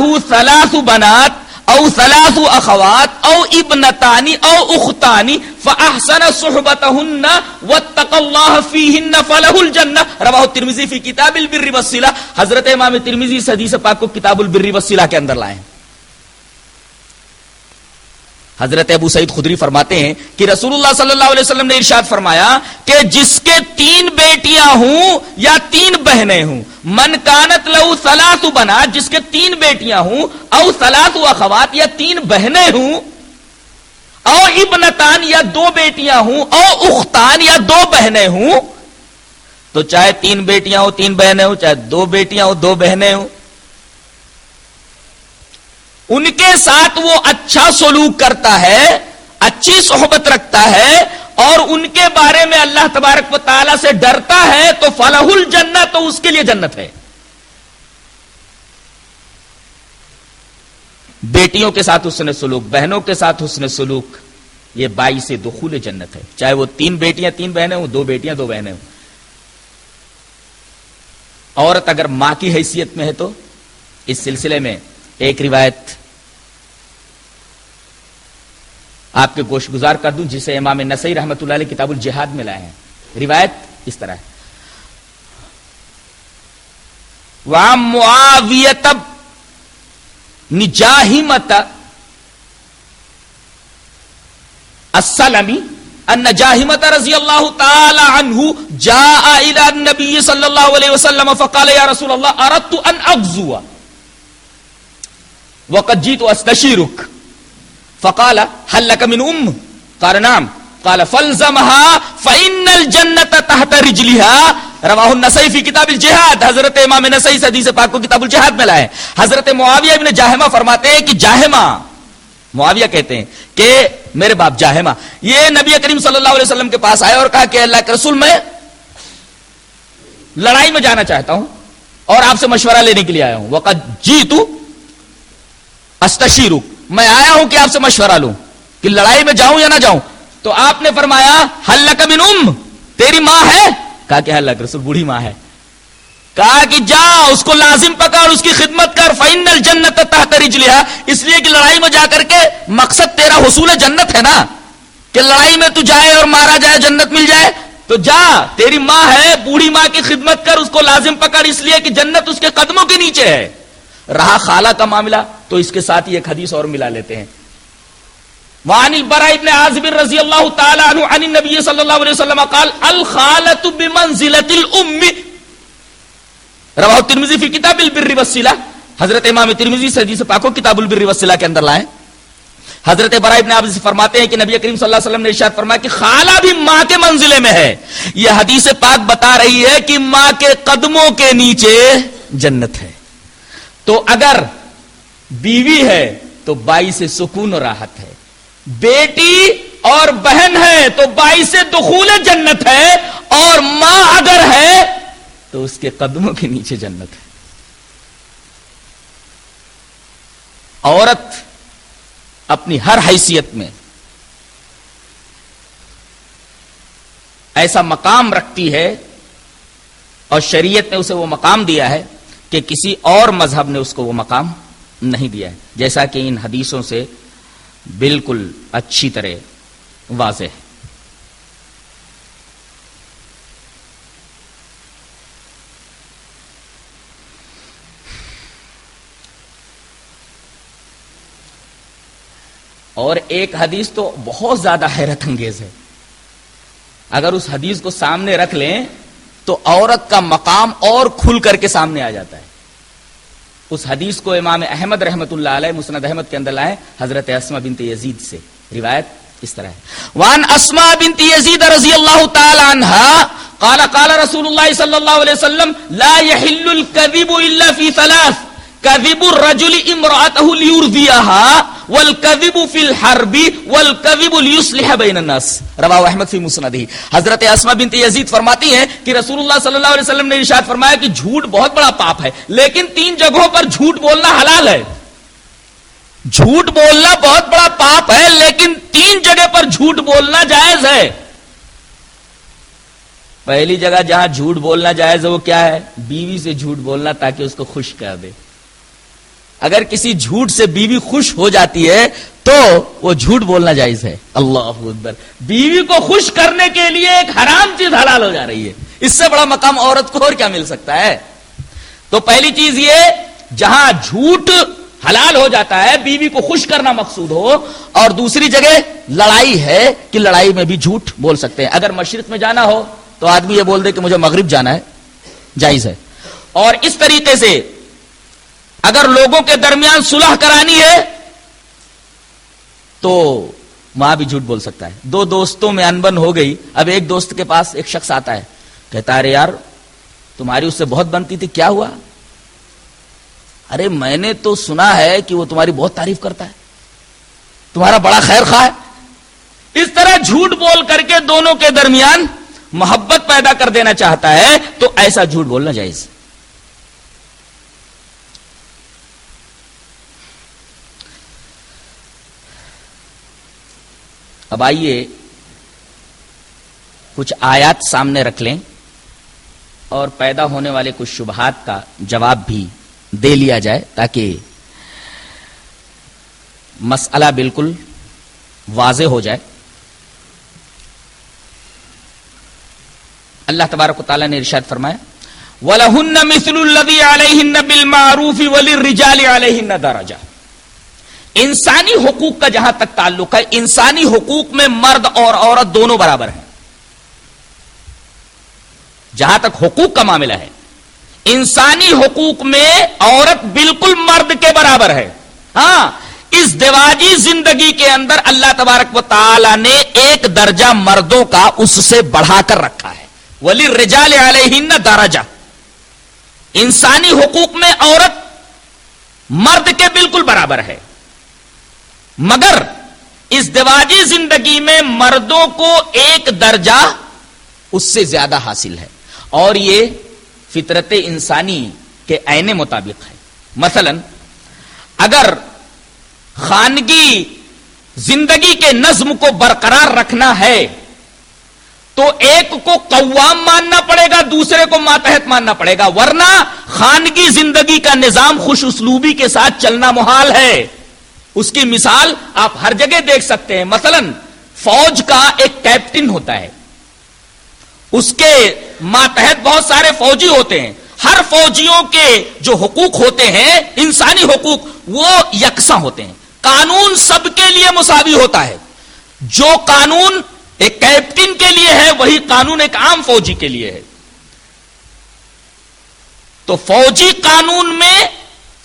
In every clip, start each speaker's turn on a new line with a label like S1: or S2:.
S1: لہو ثلاث بنات او ثلاث اخوات او ابنتانی او اختانی فاحسن صحبتهن واتقى الله فيهن فله الجنہ رواه الترمذی فی کتاب البر والصلہ. حضرت امام ترمذی اس حدیث پاک کو کتاب البر والصلہ کے اندر لائے ہیں. حضرت ابو سعید خدری فرماتے ہیں کہ رسول اللہ صلی اللہ علیہ وسلم نے ارشاد فرمایا کہ جس کے 3 بیٹیاں ہوں یا 3 بہنیں ہوں، من کانت لہو ثلاث بنات، جس کے 3 بیٹیاں ہوں، او ثلاث اخوات یا 3 بہنیں ہوں، او ابنتان یا 2 بیٹیاں ہوں، او اختان یا 2 بہنیں ہوں، تو چاہے 3 بیٹیاں ہوں 3 بہنیں ہوں، چاہے 2 بیٹیاں ہوں 2 بہنیں ہوں، ان کے ساتھ وہ اچھا سلوک کرتا ہے، اچھی صحبت رکھتا ہے اور ان کے بارے میں اللہ تبارک و تعالی سے ڈرتا ہے تو فلہ الجنہ، تو اس کے لیے جنت ہے. بیٹیوں کے ساتھ حسن سلوک، بہنوں کے ساتھ حسن سلوک، یہ باعث دخول جنت ہے، چاہے وہ 3 بیٹیاں 3 بہنیں ہوں، 2 بیٹیاں 2 بہنیں ہوں. عورت اگر ماں کی حیثیت میں ہے تو اس سلسلے میں ایک روایت آپ کے گوش گزار کر دوں جسے امام نسائی رحمۃ اللہ علیہ کتاب الجہاد میں لائے ہیں. روایت اس طرح ہے: وعن معاویۃ بن جاہمۃ السلمی ان جاہمۃ رضی اللہ تعالی عنہ جاء الى النبی صلی اللہ علیہ وسلم فقال یا رسول اللہ اردت ان اغزو وقد جئت استشیرک فقال هل لك من قال نعم قال فالزمها فإن الجنة تحت رجلها رواہ النسائی فی کتاب الجہاد. حضرت امام نسائی سے حدیث پاک کو کتاب الجہاد میں لائے. حضرت معاویہ ابن جاہمہ فرماتے ہیں کہ جاہمہ، معاویہ کہتے ہیں کہ میرے باپ جاہمہ یہ نبی کریم صلی اللہ علیہ وسلم کے پاس آئے اور کہا کہ اللہ کے رسول میں لڑائی میں جانا چاہتا ہوں اور آپ سے مشورہ لینے کے لیے آیا ہوں. وقد جئت استشیرک، میں آیا ہوں کہ آپ سے مشورہ لوں کہ لڑائی میں جاؤں یا نہ جاؤں. تو آپ نے فرمایا ہل لک من تیری ماں ہے؟ کہا کہ اللہ کے رسول بوڑھی ماں ہے. کہا کہ جا اس کو لازم پکڑ، اس کی خدمت کر، فإن الجنۃ تحت رجلها، اس لیے کہ لڑائی میں جا کر کے مقصد تیرا حصول جنت ہے نا، کہ لڑائی میں تو جائے اور مارا جائے جنت مل جائے. تو جا، تیری ماں ہے، بوڑھی ماں کی خدمت کر، اس کو لازم پکڑ، اس لیے کہ جنت اس کے قدموں کے نیچے ہے. رہا خالہ کا معاملہ تو اس کے ساتھ ہی ایک حدیث اور ملا لیتے ہیں. وعن البراء بن عازب رضی اللہ تعالی عنہ عن النبی صلی اللہ علیہ وسلم قال الخالۃ بمنزلۃ الام رواہ الترمذی فی کتاب البر والصلہ. حضرت امام ترمذی سے حدیث پاک کو کتاب البر والصلہ کے اندر لائے. حضرت براء ابن عازب فرماتے ہیں کہ نبی کریم صلی اللہ علیہ وسلم نے ارشاد فرمایا کہ خالہ بھی ماں کے منزلے میں ہے. یہ حدیث پاک بتا رہی ہے کہ ماں کے قدموں کے نیچے جنت ہے. تو اگر بیوی ہے تو باعث سکون و راحت ہے، بیٹی اور بہن ہے تو باعث دخول جنت ہے، اور ماں اگر ہے تو اس کے قدموں کے نیچے جنت ہے. عورت اپنی ہر حیثیت میں ایسا مقام رکھتی ہے اور شریعت نے اسے وہ مقام دیا ہے کہ کسی اور مذہب نے اس کو وہ مقام نہیں دیا ہے، جیسا کہ ان حدیثوں سے بالکل اچھی طرح واضح ہے. اور ایک حدیث تو بہت زیادہ حیرت انگیز ہے. اگر اس حدیث کو سامنے رکھ لیں تو عورت کا مقام اور کھل کر کے سامنے آ جاتا ہے. اس حدیث کو امام احمد رحمۃ اللہ علیہ مسند احمد کے اندر لائے حضرت اسماء بنت یزید سے. روایت اس طرح ہے: وعن اسماء بنت یزید رضی اللہ تعالی عنہا قال قال رسول اللہ صلی اللہ علیہ وسلم لا يحل الكذب الا في ثلاث كذب الرجل امرأته ليرضيها والكذب في الحرب والكذب ليصلح بين الناس. رواه احمد فی مسندہ. حضرت اسماء بنت یزید فرماتی ہیں کہ رسول اللہ صلی اللہ علیہ وسلم نے ارشاد فرمایا کہ جھوٹ بہت بڑا پاپ ہے، لیکن 3 جگہوں پر جھوٹ بولنا حلال ہے. جھوٹ بولنا بہت بڑا پاپ ہے لیکن 3 جگہ پر جھوٹ بولنا جائز ہے. پہلی جگہ جہاں جھوٹ بولنا جائز ہے وہ کیا ہے؟ بیوی سے جھوٹ بولنا تاکہ اس کو خوش کر دے. اگر کسی جھوٹ سے بیوی خوش ہو جاتی ہے تو وہ جھوٹ بولنا جائز ہے. اللہ اکبر. بیوی کو خوش کرنے کے لیے ایک حرام چیز حلال ہو جا رہی ہے. اس سے بڑا مقام عورت کو اور کیا مل سکتا ہے؟ تو پہلی چیز یہ، جہاں جھوٹ حلال ہو جاتا ہے، بیوی کو خوش کرنا مقصود ہو. اور دوسری جگہ لڑائی ہے کہ لڑائی میں بھی جھوٹ بول سکتے ہیں. اگر مشرق میں جانا ہو تو آدمی یہ بول دے کہ مجھے مغرب جانا ہے، جائز ہے. اور اس طریقے سے اگر لوگوں کے درمیان صلح کرانی ہے تو وہاں بھی جھوٹ بول سکتا ہے. دو دوستوں میں انبن ہو گئی، اب ایک دوست کے پاس ایک شخص آتا ہے، کہتا ہے ارے یار تمہاری اس سے بہت بنتی تھی، کیا ہوا؟ ارے میں نے تو سنا ہے کہ وہ تمہاری بہت تعریف کرتا ہے، تمہارا بڑا خیر خواہ ہے. اس طرح جھوٹ بول کر کے دونوں کے درمیان محبت پیدا کر دینا چاہتا ہے تو ایسا جھوٹ بولنا جائز. اب آئیے کچھ آیات سامنے رکھ لیں اور پیدا ہونے والے کچھ شبہات کا جواب بھی دے لیا جائے تاکہ مسئلہ بالکل واضح ہو جائے. اللہ تبارک و تعالیٰ نے ارشاد فرمایا وَلَهُنَّ مِثْلُ الَّذِي عَلَيْهِنَّ بِالْمَعْرُوفِ وَلِلرِّجَالِ عَلَيْهِنَّ دَرَجَةٌ. انسانی حقوق کا جہاں تک تعلق ہے، انسانی حقوق میں مرد اور عورت دونوں برابر ہیں. جہاں تک حقوق کا معاملہ ہے، انسانی حقوق میں عورت بالکل مرد کے برابر ہے. ہاں، اس ازدواجی زندگی کے اندر اللہ تبارک و تعالی نے ایک درجہ مردوں کا اس سے بڑھا کر رکھا ہے. وَلِلرِّجَالِ عَلَيْهِنَّ دَرَجَةٌ. انسانی حقوق میں عورت مرد کے بالکل برابر ہے، مگر ازدواجی زندگی میں مردوں کو ایک درجہ اس سے زیادہ حاصل ہے، اور یہ فطرت انسانی کے عین مطابق ہے. مثلا اگر خانگی زندگی کے نظم کو برقرار رکھنا ہے تو ایک کو قوام ماننا پڑے گا، دوسرے کو ماتحت ماننا پڑے گا، ورنہ خانگی زندگی کا نظام خوش اسلوبی کے ساتھ چلنا محال ہے. اس کی مثال آپ ہر جگہ دیکھ سکتے ہیں. مثلا فوج کا ایک کیپٹن ہوتا ہے، اس کے ماتحت بہت سارے فوجی ہوتے ہیں. ہر فوجیوں کے جو حقوق ہوتے ہیں، انسانی حقوق، وہ یکساں ہوتے ہیں. قانون سب کے لیے مساوی ہوتا ہے. جو قانون ایک کیپٹن کے لیے ہے وہی قانون ایک عام فوجی کے لیے ہے. تو فوجی قانون میں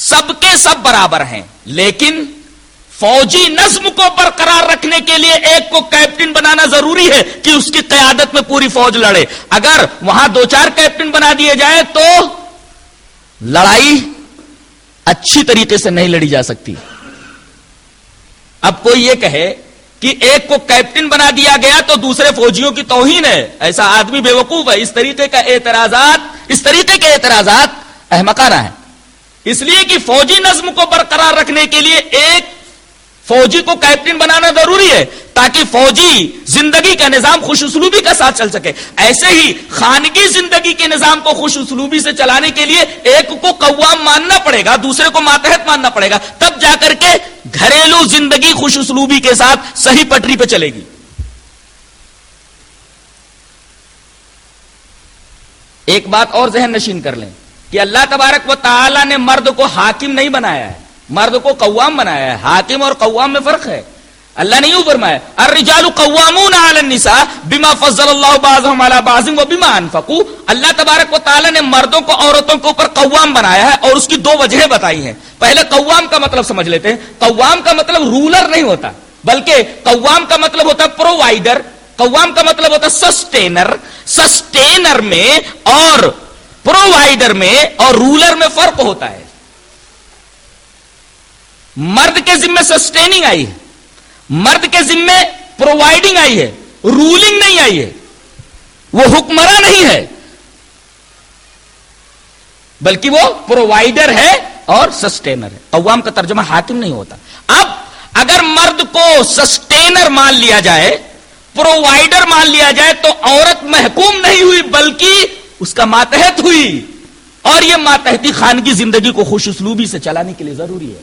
S1: سب کے سب برابر ہیں، لیکن فوجی نظم کو برقرار رکھنے کے لیے ایک کو کیپٹن بنانا ضروری ہے کہ اس کی قیادت میں پوری فوج لڑے. اگر وہاں دو چار کیپٹن بنا دیے جائیں تو لڑائی اچھی طریقے سے نہیں لڑی جا سکتی. اب کوئی یہ کہے کہ ایک کو کیپٹن بنا دیا گیا تو دوسرے فوجیوں کی توہین ہے، ایسا آدمی بے وقوف ہے. اس طریقے کے اعتراضات احمقانہ ہیں. اس لیے کہ فوجی نظم کو برقرار رکھنے کے لیے ایک فوجی کو کیپٹن بنانا ضروری ہے تاکہ فوجی زندگی کا نظام خوش اسلوبی کا ساتھ چل سکے. ایسے ہی خانگی زندگی کے نظام کو خوش اسلوبی سے چلانے کے لیے ایک کو قوام ماننا پڑے گا، دوسرے کو ماتحت ماننا پڑے گا، تب جا کر کے گھریلو زندگی خوش اسلوبی کے ساتھ صحیح پٹری پہ چلے گی. ایک بات اور ذہن نشین کر لیں کہ اللہ تبارک و تعالی نے مرد کو حاکم نہیں بنایا ہے، مرد کو قوام بنایا ہے. حاکم اور قوام میں فرق ہے. اللہ نے یوں فرمایا الرجال قوامون علی النساء بما فضل اللہ بعضهم علی بعض وبما انفقوا. اللہ تبارک و تعالی نے مردوں کو عورتوں کے اوپر قوام بنایا ہے اور اس کی دو وجہیں بتائی ہیں. پہلے قوام کا مطلب سمجھ لیتے ہیں. قوام کا مطلب رولر نہیں ہوتا، بلکہ قوام کا مطلب ہوتا ہے پرووائڈر. قوام کا مطلب ہوتا ہے سسٹینر. سسٹینر میں اور پرووائڈر میں اور رولر میں فرق ہوتا ہے. مرد کے ذمے سسٹیننگ آئی ہے، مرد کے ذمے پرووائڈنگ آئی ہے، رولنگ نہیں آئی ہے. وہ حکمراں نہیں ہے بلکہ وہ پرووائڈر ہے اور سسٹینر ہے. قوام کا ترجمہ حاکم نہیں ہوتا. اب اگر مرد کو سسٹینر مان لیا جائے، پرووائڈر مان لیا جائے تو عورت محکوم نہیں ہوئی بلکہ اس کا ماتحت ہوئی. اور یہ ماتحتی خان کی زندگی کو خوش اسلوبی سے چلانے کے لیے ضروری ہے.